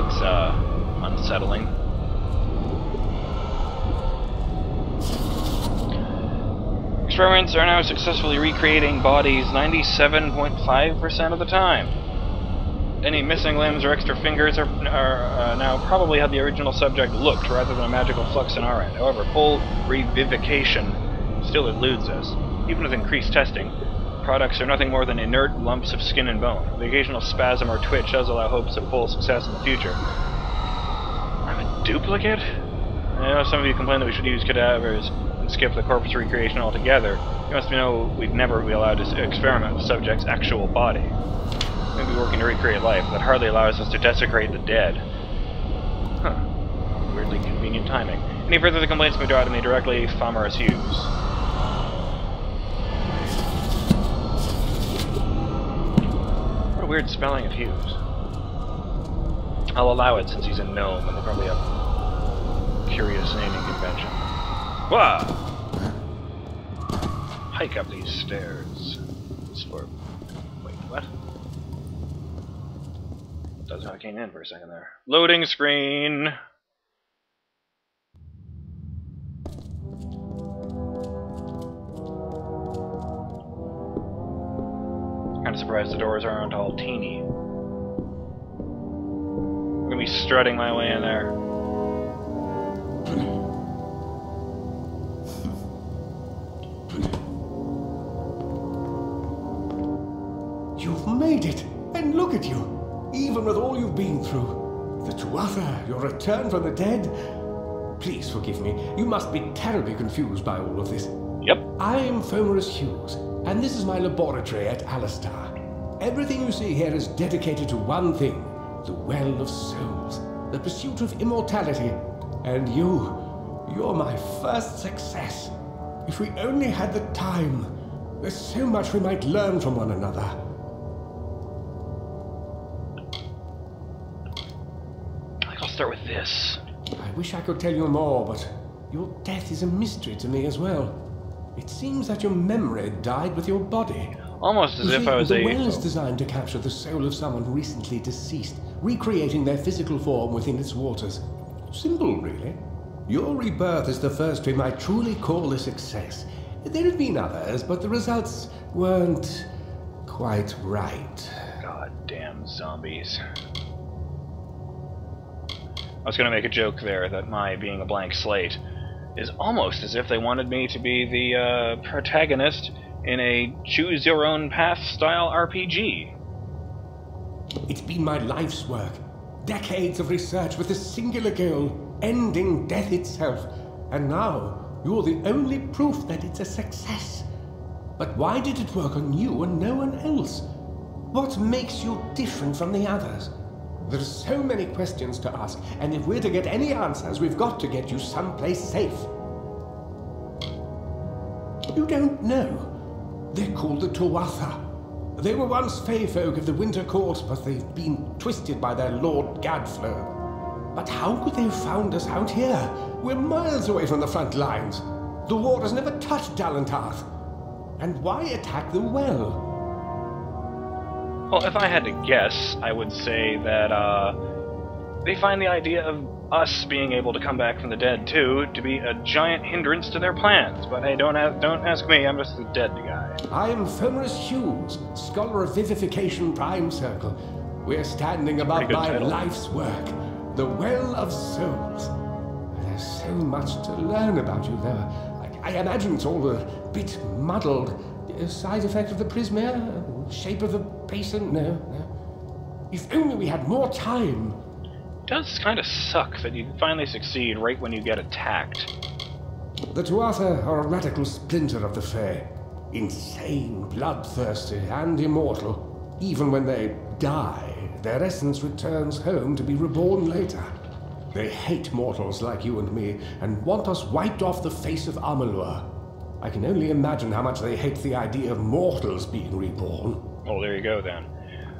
That's, unsettling. Experiments are now successfully recreating bodies 97.5% of the time. Any missing limbs or extra fingers are now probably how the original subject looked, rather than a magical flux in our end. However, full revivification still eludes us. Even with increased testing, products are nothing more than inert lumps of skin and bone. The occasional spasm or twitch does allow hopes of full success in the future. I'm a duplicate? I know some of you complain that we should use cadavers and skip the corpse recreation altogether. You must know we'd never be allowed to experiment with the subject's actual body. We may be working to recreate life, but that hardly allows us to desecrate the dead. Huh. Weirdly convenient timing. Any further the complaints may be directed to me directly, Murderous Hughes. What a weird spelling of Hughes. I'll allow it since he's a gnome and they probably have curious naming convention. Wah! Hike up these stairs. Wait, what? That's how I came in for a second there. Loading screen! Kinda surprised the doors aren't all teeny. I'm gonna be strutting my way in there. You've made it! And look at you! Even with all you've been through. The Tuatha, your return from the dead. Please forgive me. You must be terribly confused by all of this. Yep. I am Murderous Hughes, and this is my laboratory at Alistar. Everything you see here is dedicated to one thing. The Well of Souls. The pursuit of immortality. And you're my first success. If we only had the time, there's so much we might learn from one another. I'll start with this. I wish I could tell you more, but your death is a mystery to me as well. It seems that your memory died with your body. Almost as if I was The well is designed to capture the soul of someone recently deceased, recreating their physical form within its waters. Simple, really. Your rebirth is the first we might truly call a success. There have been others, but the results weren't quite right. Goddamn zombies. I was going to make a joke there that my being a blank slate is almost as if they wanted me to be the protagonist in a choose-your-own-path style RPG. It's been my life's work. Decades of research with a singular goal, ending death itself. And now, you're the only proof that it's a success. But why did it work on you and no one else? What makes you different from the others? There's so many questions to ask, and if we're to get any answers, we've got to get you someplace safe. You don't know. They're called the Tuatha. They were once Fey folk of the Winter Court, but they've been twisted by their Lord Gadflow. But how could they have found us out here? We're miles away from the front lines. The war has never touched Dalantarth. And why attack the well? Well, if I had to guess, I would say that, they find the idea of us being able to come back from the dead, too, to be a giant hindrance to their plans. But hey, don't ask me, I'm just the dead guy. I am Murderous Hughes, Scholar of Vivification Prime Circle. We're standing above my life's work, the Well of Souls. There's so much to learn about you, though. I imagine it's all a bit muddled. A side effect of the prismere? Shape of the basin? No. If only we had more time. It does kind of suck that you finally succeed right when you get attacked. The Tuatha are a radical splinter of the Fae. Insane, bloodthirsty, and immortal. Even when they die, their essence returns home to be reborn later. They hate mortals like you and me, and want us wiped off the face of Amalur. I can only imagine how much they hate the idea of mortals being reborn. Oh, there you go, then.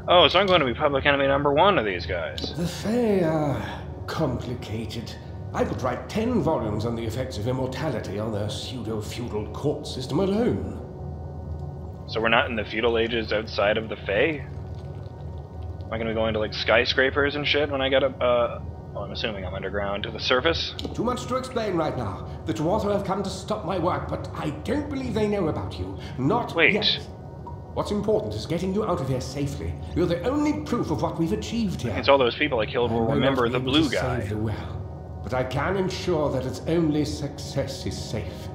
Oh, so I'm going to be public enemy #1 of these guys. The Fae are complicated. I could write 10 volumes on the effects of immortality on their pseudo-feudal court system alone. So we're not in the feudal ages outside of the Fae? I gonna be going to like skyscrapers and shit when I get up? Well, I'm assuming I'm underground to the surface. Too much to explain right now. The Dwarves have come to stop my work, but I don't believe they know about you. Not Wait. yet. What's important is getting you out of here safely. You're the only proof of what we've achieved here. It's all those people I killed will remember the blue guy. Save the well, but I can ensure that its only success is safe.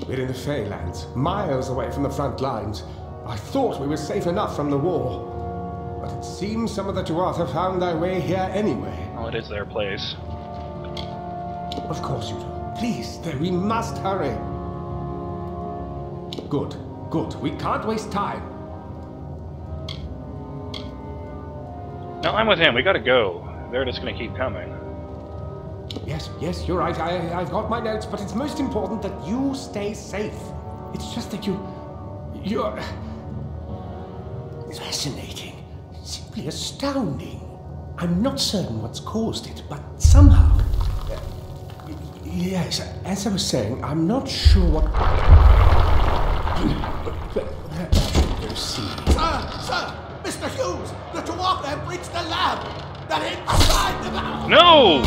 We're in the Feylands, miles away from the front lines. I thought we were safe enough from the war. But it seems some of the Dwarves have found their way here anyway. Well, it is their place. Of course you do. Please, we must hurry. Good, good. We can't waste time. No, I'm with him. We gotta go. They're just gonna keep coming. Yes, you're right. I've got my notes, but it's most important that you stay safe. It's just that you're... fascinating. Simply astounding. I'm not certain what's caused it, but somehow... Yes, as I was saying, I'm not sure what... Sir! Mr. Hughes! The dwarf have breached the lab! They're inside the lab! No!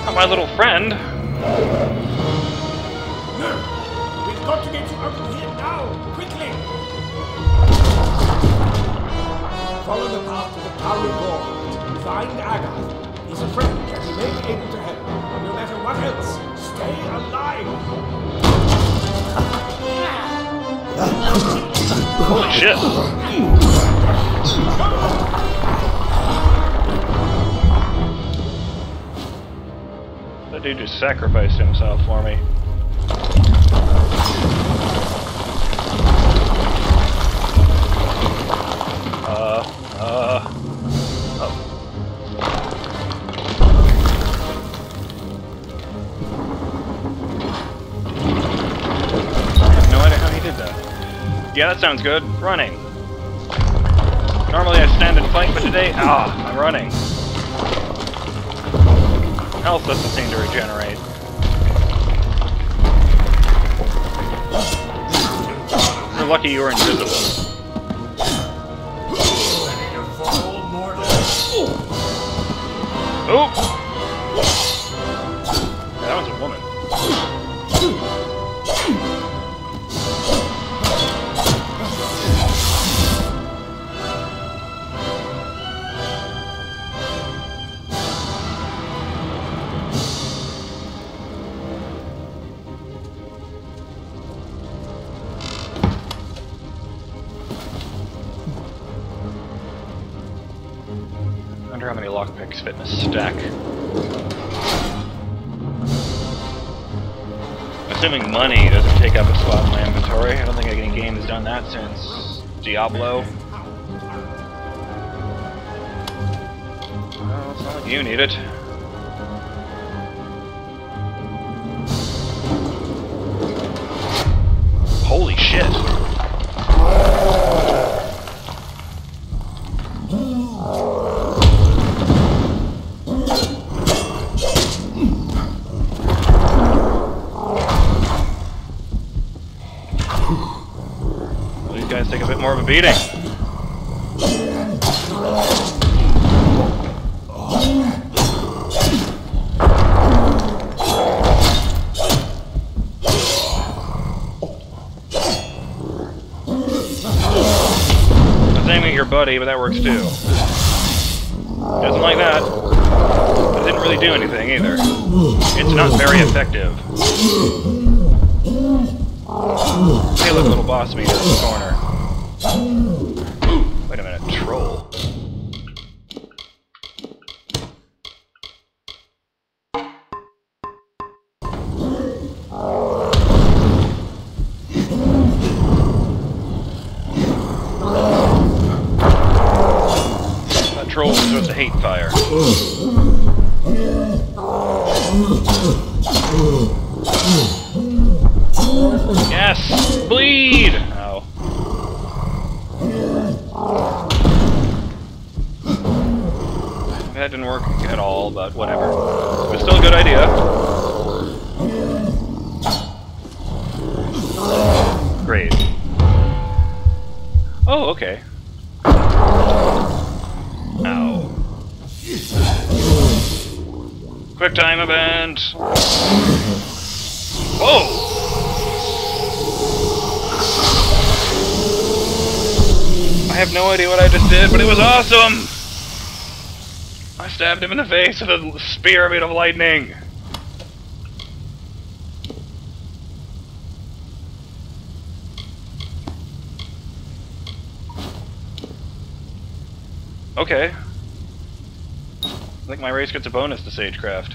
Not my little friend. No! We've got to get you out of here now! Quickly! Follow the path to the tower door. Find Agath. He's a friend and he may be able to help. No matter what else, stay alive! Holy shit. That dude just sacrificed himself for me. Oh. I have no idea how he did that. Yeah, that sounds good. Running. Normally I stand and fight, but today, I'm running. Health doesn't seem to regenerate. You're lucky you were invisible. Oh! Yeah, that was a woman. I wonder how many lockpicks fit in a stack. Assuming money doesn't take up a spot in my inventory. I don't think any game has done that since Diablo. Well, it's not like you need it. Holy shit! These guys take a bit more of a beating. I was aiming at your buddy, but that works too. Doesn't like that. But it didn't really do anything either. It's not very effective. Hey, look, little boss meat in the corner. Wait a minute, troll. That troll was supposed to hate fire. Yes! Bleed! Ow. That didn't work at all, but whatever. It was still a good idea. time event! Whoa! I have no idea what I just did, but it was awesome! I stabbed him in the face with a spear made of lightning! Okay. I think my race gets a bonus to Sagecraft.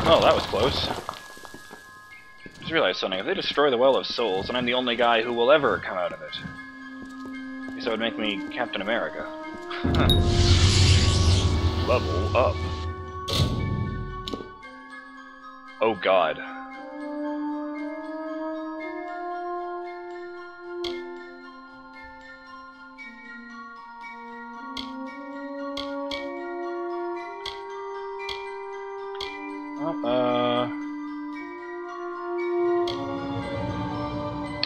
Oh, that was close. Just realized something. If they destroy the Well of Souls, then I'm the only guy who will ever come out of it. I guess that would make me Captain America. Level up. Oh god.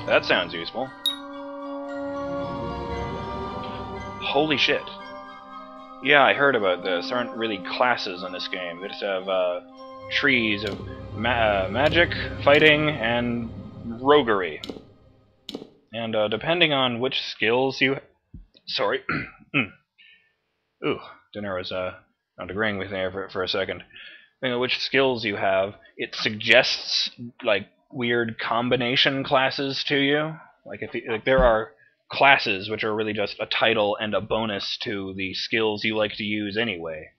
That sounds useful. Holy shit. Yeah, I heard about this. There aren't really classes in this game. They just have trees of magic, fighting, and roguery. And depending on which skills you... Sorry. Ooh, dinner was not agreeing with me for a second. Depending on which skills you have, it suggests, like, weird combination classes to you. Like, there are classes which are really just a title and a bonus to the skills you like to use anyway.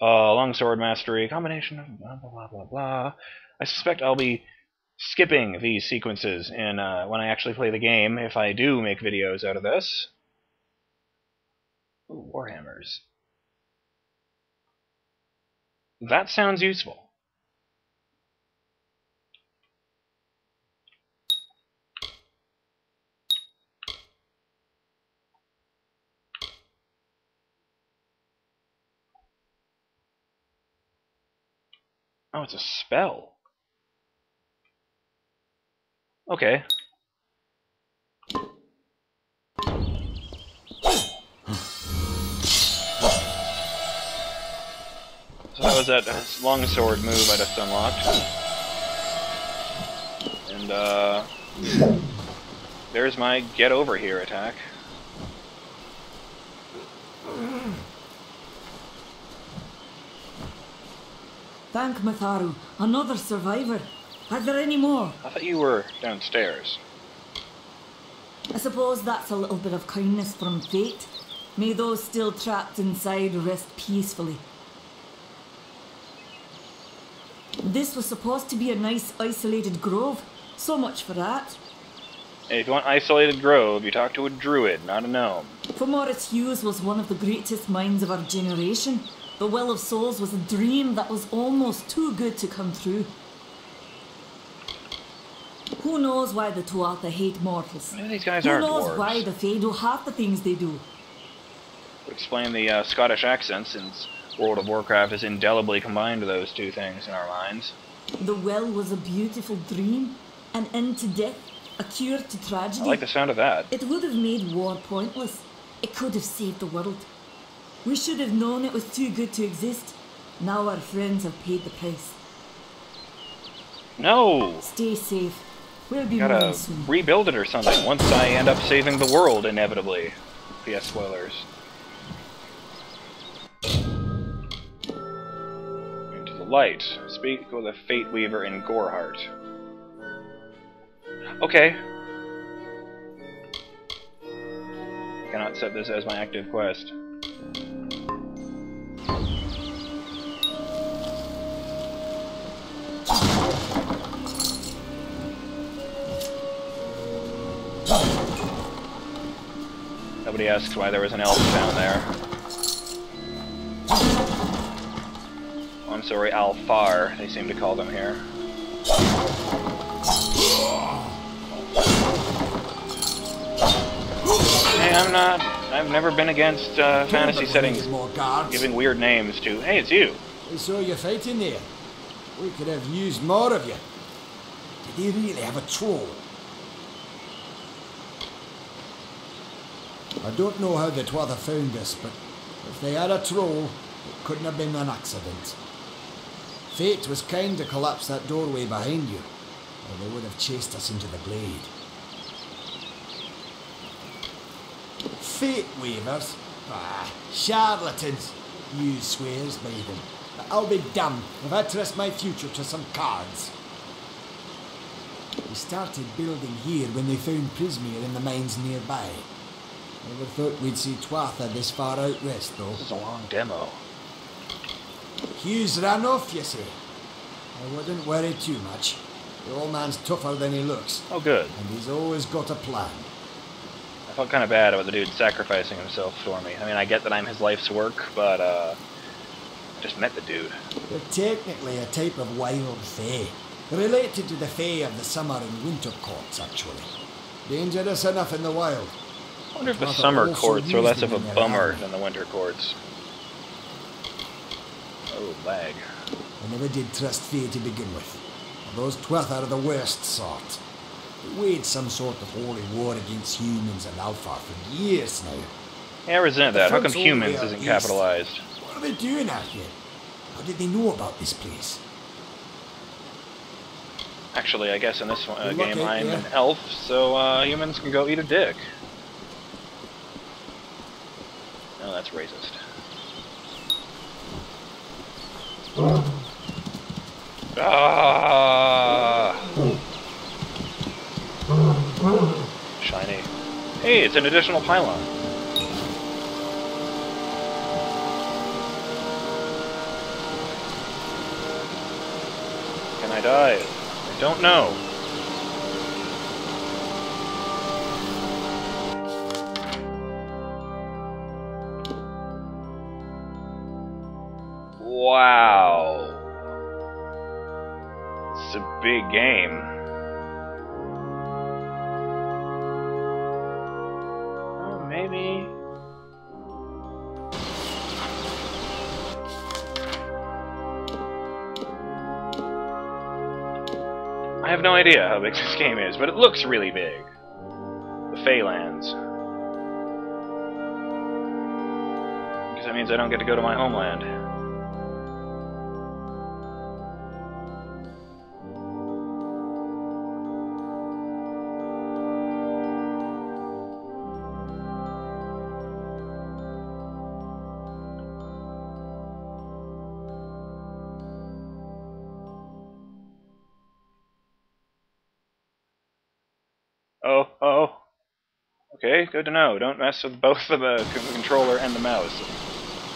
Longsword mastery, combination of blah blah blah blah blah. I suspect I'll be skipping these sequences in when I actually play the game, if I do make videos out of this. Ooh, warhammers. That sounds useful. Oh, it's a spell. Okay. So that was that longsword move I just unlocked. And, there's my get over here attack. Thank Matharu, another survivor. Are there any more? I thought you were downstairs. I suppose that's a little bit of kindness from fate. May those still trapped inside rest peacefully. This was supposed to be a nice isolated grove. So much for that. Hey, if you want isolated grove, you talk to a druid, not a gnome. Morris Hughes was one of the greatest minds of our generation. The Well of Souls was a dream that was almost too good to come true. Who knows why the Tuatha hate mortals? Maybe these guys Who aren't knows dwarves. why the Fae do half the things they do? Would explain the Scottish accent, since World of Warcraft has indelibly combined those two things in our minds. The well was a beautiful dream, an end to death, a cure to tragedy. I like the sound of that. It would have made war pointless. It could have saved the world. We should have known it was too good to exist. Now our friends have paid the price. No! Stay safe. We'll be Gotta moving soon. rebuild it or something once I end up saving the world, inevitably. PS spoilers. Into the light. Speak with a Fate Weaver in Goreheart. Okay. Cannot set this as my active quest. Nobody asks why there was an elf down there. Sorry, Alfar, they seem to call them here. Hey, I've never been against fantasy settings giving weird names to, hey, it's you. We saw you fighting there. We could have used more of you. Did they really have a troll? I don't know how the Twather found us, but if they had a troll, it couldn't have been an accident. Fate was kind to collapse that doorway behind you, or they would have chased us into the glade. Fate weavers? Ah, charlatans. You swears by them. I'll be damned if I trust my future to some cards. We started building here when they found Prismere in the mines nearby. Never thought we'd see Twatha this far out west, though. This is a long demo. Hughes ran off, you say? I wouldn't worry too much. The old man's tougher than he looks. Oh, good. And he's always got a plan. I felt kind of bad about the dude sacrificing himself for me. I mean, I get that I'm his life's work, but, I just met the dude. They're technically a type of wild fae. Related to the fae of the summer and winter courts, actually. Dangerous enough in the wild. I wonder if the summer courts are less of a bummer than the winter courts. Oh, lag. I never did trust fae to begin with. Those Twatha are the worst sort. They waged some sort of holy war against humans and Alpha for years now. Yeah, I resent that. How come Front's humans all isn't east. capitalized? What are they doing out here? How did they know about this place? Actually, I guess in this Good luck game out I'm there. an elf, so humans can go eat a dick. No, that's racist. Ah! Shiny. Hey, it's an additional pylon. Can I die? I don't know. Wow. It's a big game. Oh, maybe. I have no idea how big this game is, but it looks really big. The Feylands. Because that means I don't get to go to my homeland. Oh. Okay, good to know. Don't mess with both the controller and the mouse. It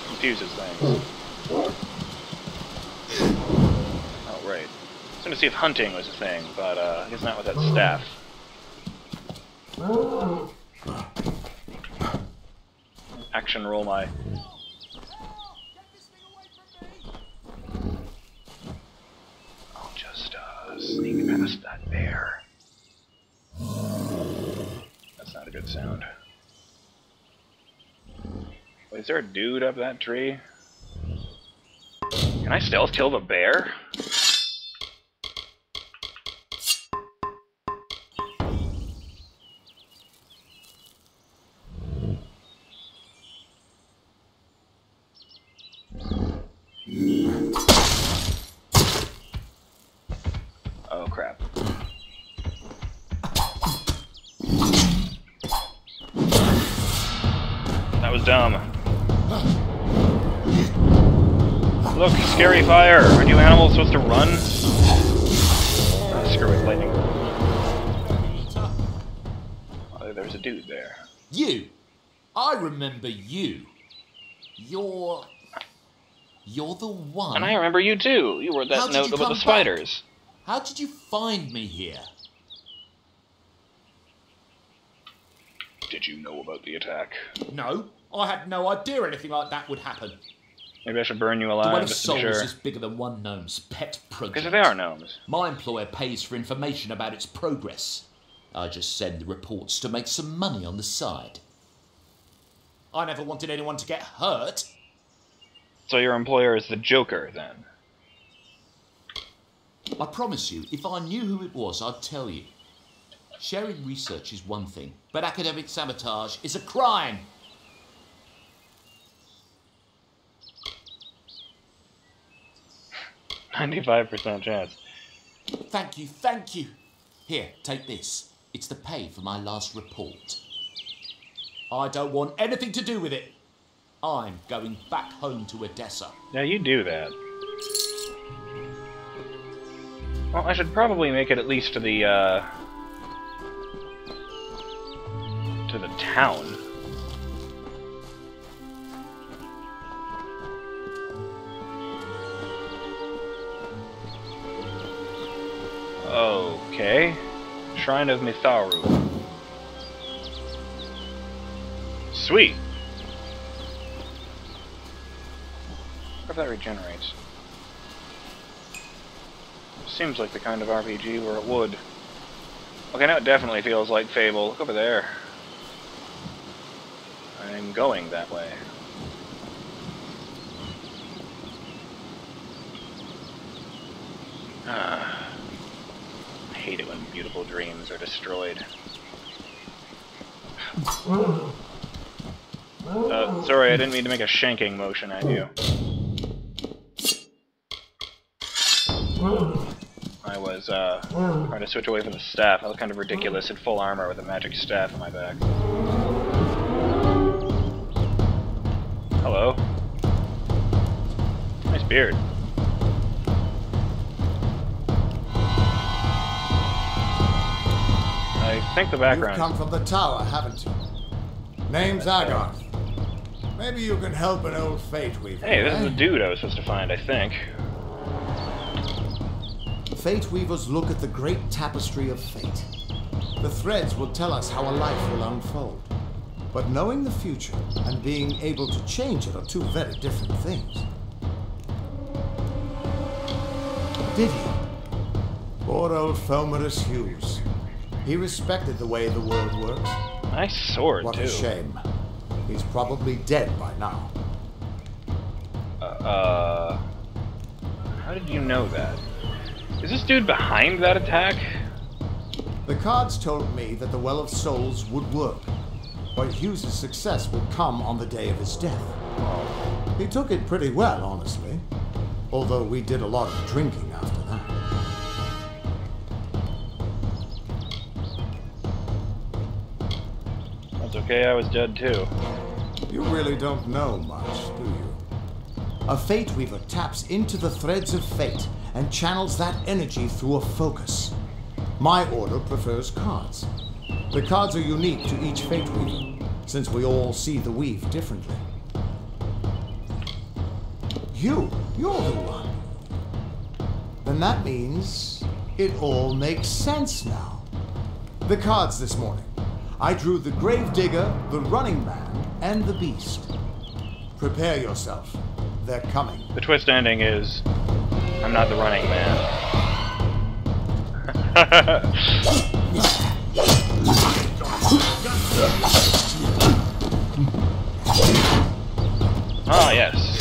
confuses things. Oh, right. I was going to see if hunting was a thing, but I guess not with that staff. Action roll my... I'll just sneak past that bear. That's not a good sound. Wait, is there a dude up that tree? Can I stealth kill the bear? Oh crap. That was dumb. Look, scary fire! Aren't you animals supposed to run? Oh, screw it, lightning. Oh, there's a dude there. You! I remember you. You're the one. And I remember you too. You were How that did note you about come the spiders. How did you find me here? Did you know about the attack? No, I had no idea anything like that would happen. Maybe I should burn you The alive Well of just to be Souls sure. is bigger than one gnome's pet project. Because they are gnomes. My employer pays for information about its progress. I just send the reports to make some money on the side. I never wanted anyone to get hurt. So your employer is the Joker, then? I promise you, if I knew who it was, I'd tell you. Sharing research is one thing, but academic sabotage is a crime. 95% chance. Thank you, thank you. Here, take this. It's the pay for my last report. I don't want anything to do with it. I'm going back home to Odessa. Now you do that. Well, I should probably make it at least to the town. Okay. Shrine of Mitharu. Sweet! What if that regenerates? Seems like the kind of RPG where it would. Okay, now it definitely feels like Fable. Look over there. I'm going that way. I hate it when beautiful dreams are destroyed. Sorry, I didn't mean to make a shanking motion at you. I was, trying to switch away from the staff. That was kind of ridiculous in full armor with a magic staff on my back. Hello. Nice beard. I think the background... You've come from the tower, haven't you? Name's Agarth. Maybe you can help an old fate weaver. Hey, this is the dude I was supposed to find, I think. Fate weavers look at the great tapestry of fate. The threads will tell us how a life will unfold. But knowing the future and being able to change it are two very different things. Did he? Poor old Murderous Hughes. He respected the way the world works. Nice sword, What too. a shame. He's probably dead by now. How did you know that? Is this dude behind that attack? The cards told me that the Well of Souls would work, but Hughes' success would come on the day of his death. He took it pretty well, honestly, although we did a lot of drinking after that. That's okay, I was dead too. You really don't know much, do you? A Fate Weaver taps into the threads of fate and channels that energy through a focus. My order prefers cards. The cards are unique to each Fate Weaver, since we all see the weave differently. You're the one. Then that means it all makes sense now. The cards this morning. I drew the Gravedigger, the Running Man, and the Beast. Prepare yourself. They're coming. The twist ending is... I'm not the running man. Ah, yes.